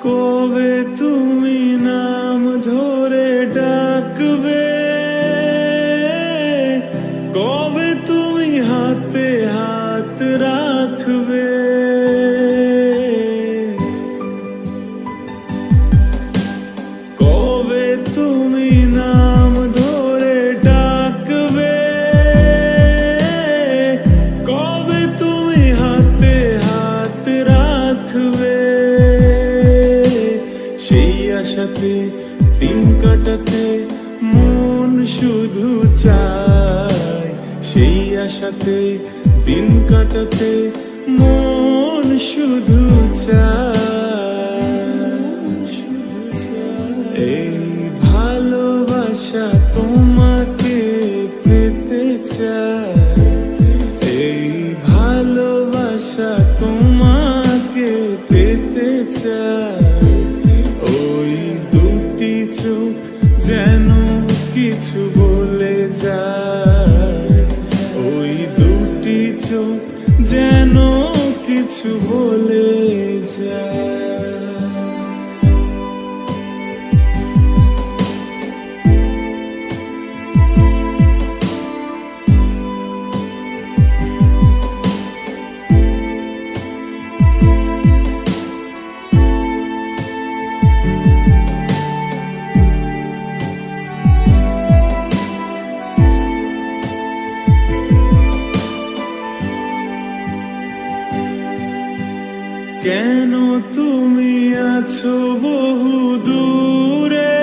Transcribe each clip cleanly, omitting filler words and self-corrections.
কবে তুমি নাম ধরে ডাকবে, কবে তুমি হাতে হাত রাখবে, কবে তুমি নাম ধরে ডাকবে, কবে তুমি হাতে হাত রাখবে। সেই আশাতে দিন কাটাতে মন শুধু চায়, সেই আশাতে দিন কাটাতে মন শুধু চায়। এই ভালোবাসা তোমাকে পেতে চায়, এই ভালোবাসা তোমাকে পেতে চায়। ওই দুটি চোখ যেন কিছু বলে যায়, ওই দুটি চোখ যেন কিছু বলে যায়। কেন তুমি আছো বহু দূরে,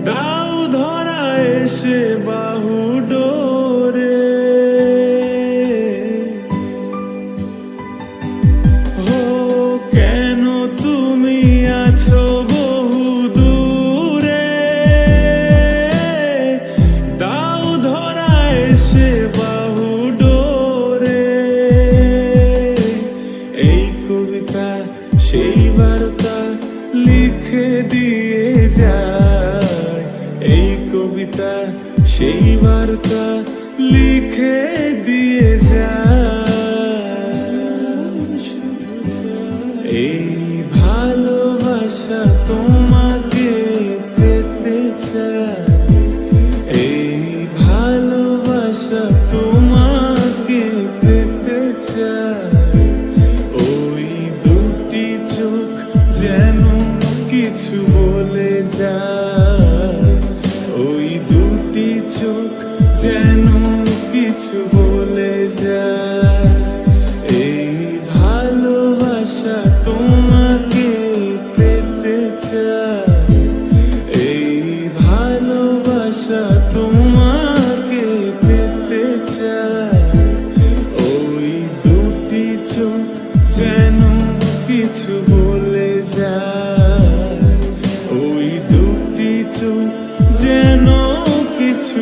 দাও ধরা এসে বাহু ডোরে। ও কেন তুমি আছো বহু দূরে, দাও ধরা এসে বাহু ডোরে। এই কবিতা সেই বার্তা লিখে দিয়ে যায়, এই কবিতা সেই বার্তা লিখে দিয়ে যায়। এই ভালোবাসা তোমাকে পেতে চায়, এই ভালোবাসা তোমাকে পেতে চায়। ওই দুটি চোখ যেন কিছু বলে যায়, ওই দুটি চোখ যেন কিছু বলে যায়। এই ভালোবাসা তোমাকে পেতে চায়, এই ভালোবাসা তোমাকে পেতে চায়। ওই দুটি চোখ যেন কিছু বলে যায়, ওই দুটি চোখ যেন কিছু